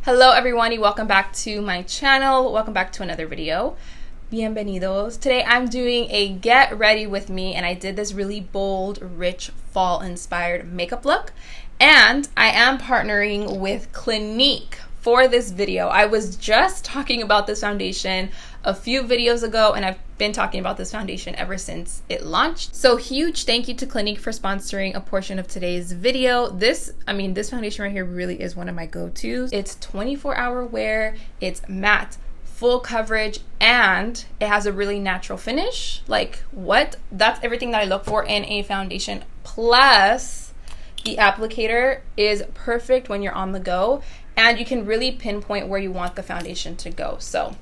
Hello everyone, welcome back to my channel. Welcome back to another video. Bienvenidos. Today I'm doing a get ready with me, and I did this really bold, rich, fall inspired makeup look. And I am partnering with Clinique for this video. I was just talking about this foundation a few videos ago, and I've been talking about this foundation ever since it launched. So huge thank you to Clinique for sponsoring a portion of today's video. This foundation right here really is one of my go-tos. It's 24-hour wear, it's matte, full coverage, and it has a really natural finish. Like, what? That's everything that I look for in a foundation. Plus, the applicator is perfect when you're on the go, and you can really pinpoint where you want the foundation to go. So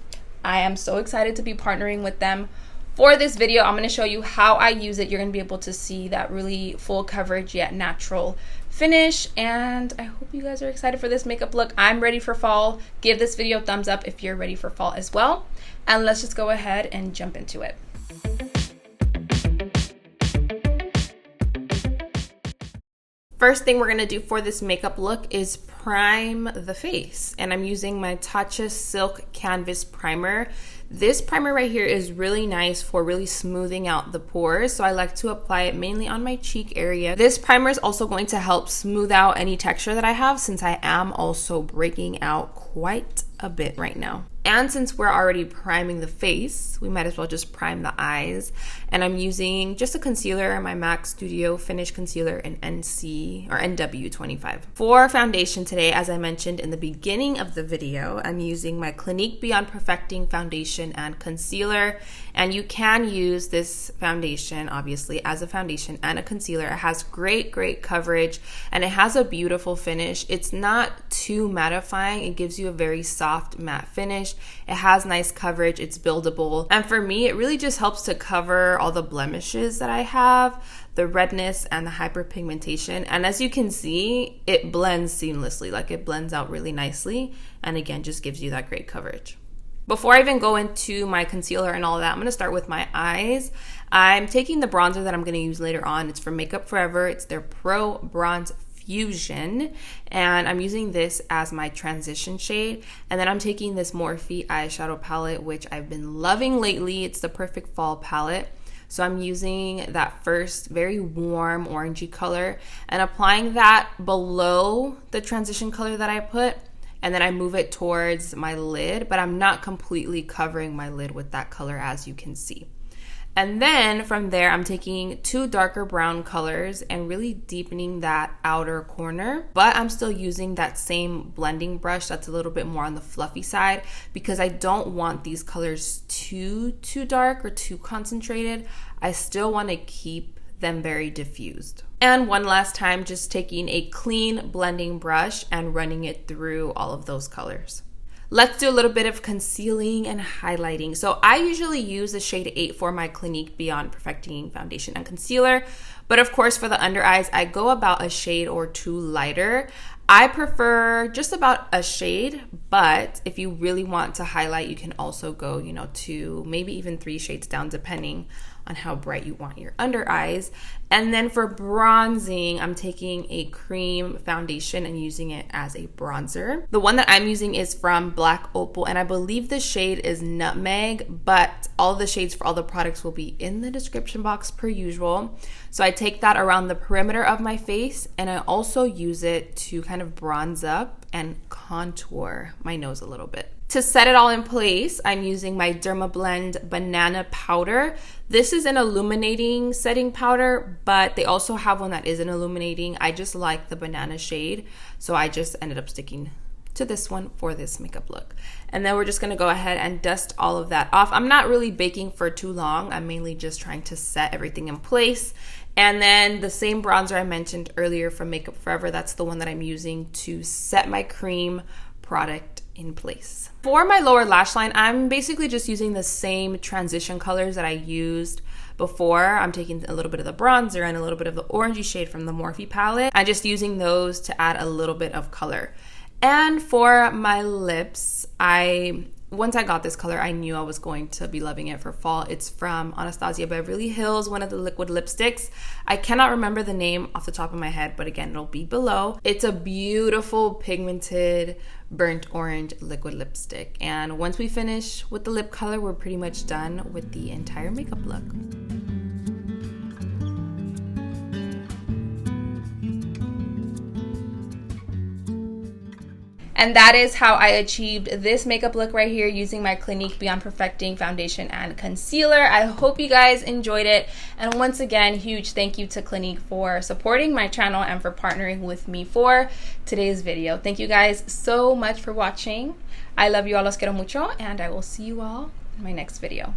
I am so excited to be partnering with them for this video. I'm going to show you how I use it. You're going to be able to see that really full coverage yet natural finish, and I hope you guys are excited for this makeup look. I'm ready for fall. Give this video a thumbs up if you're ready for fall as well, and let's just go ahead and jump into it. First thing we're going to do for this makeup look is prime the face, and I'm using my Tatcha Silk Canvas Primer. This primer right here is really nice for really smoothing out the pores, so I like to apply it mainly on my cheek area. This primer is also going to help smooth out any texture that I have, since I am also breaking out quite a bit right now. And since we're already priming the face, we might as well just prime the eyes. And I'm using just a concealer, my MAC Studio Finish Concealer in NW25. For foundation today, as I mentioned in the beginning of the video, I'm using my Clinique Beyond Perfecting Foundation and Concealer. And you can use this foundation, obviously, as a foundation and a concealer. It has great coverage, and it has a beautiful finish. It's not too mattifying. It gives you a very soft matte finish. It has nice coverage, it's buildable, and for me it really just helps to cover all the blemishes that I have, the redness and the hyperpigmentation. And as you can see, it blends seamlessly, like it blends out really nicely, and again just gives you that great coverage. Before I even go into my concealer and all that, I'm going to start with my eyes. I'm taking the bronzer that I'm going to use later on. It's from Makeup Forever. It's their Pro Bronze Fusion, and I'm using this as my transition shade. And then I'm taking this Morphe eyeshadow palette, which I've been loving lately. It's the perfect fall palette. So I'm using that first very warm orangey color and applying that below the transition color that I put, and then I move it towards my lid, but I'm not completely covering my lid with that color, as you can see. And then from there, I'm taking two darker brown colors and really deepening that outer corner. But I'm still using that same blending brush that's a little bit more on the fluffy side, because I don't want these colors too dark or too concentrated. I still want to keep them very diffused. And one last time, just taking a clean blending brush and running it through all of those colors. Let's do a little bit of concealing and highlighting. So I usually use the shade 8 for my Clinique Beyond Perfecting Foundation and Concealer. But of course, for the under eyes, I go about a shade or two lighter. I prefer just about a shade, but if you really want to highlight, you can also go, 2, maybe even 3 shades down, depending on how bright you want your under eyes. And then for bronzing, I'm taking a cream foundation and using it as a bronzer. The one that I'm using is from Black Opal, and I believe the shade is Nutmeg, but all of the shades for all the products will be in the description box per usual. So I take that around the perimeter of my face, and I also use it to kind of bronze up and contour my nose a little bit. To set it all in place, I'm using my Dermablend Banana Powder. This is an illuminating setting powder, but they also have one that isn't illuminating. I just like the banana shade, so I just ended up sticking to this one for this makeup look. And then we're just gonna go ahead and dust all of that off. I'm not really baking for too long. I'm mainly just trying to set everything in place. And then the same bronzer I mentioned earlier from Makeup Forever, that's the one that I'm using to set my cream product in place. For my lower lash line, I'm basically just using the same transition colors that I used before. I'm taking a little bit of the bronzer and a little bit of the orangey shade from the Morphe palette. I'm just using those to add a little bit of color. And for my lips, I once I got this color, I knew I was going to be loving it for fall. It's from Anastasia Beverly Hills, one of the liquid lipsticks. I cannot remember the name off the top of my head, but again, it'll be below. It's a beautiful pigmented burnt orange liquid lipstick. And once we finish with the lip color, we're pretty much done with the entire makeup look. And that is how I achieved this makeup look right here using my Clinique Beyond Perfecting foundation and concealer. I hope you guys enjoyed it. And once again, huge thank you to Clinique for supporting my channel and for partnering with me for today's video. Thank you guys so much for watching. I love you all, los quiero mucho, and I will see you all in my next video.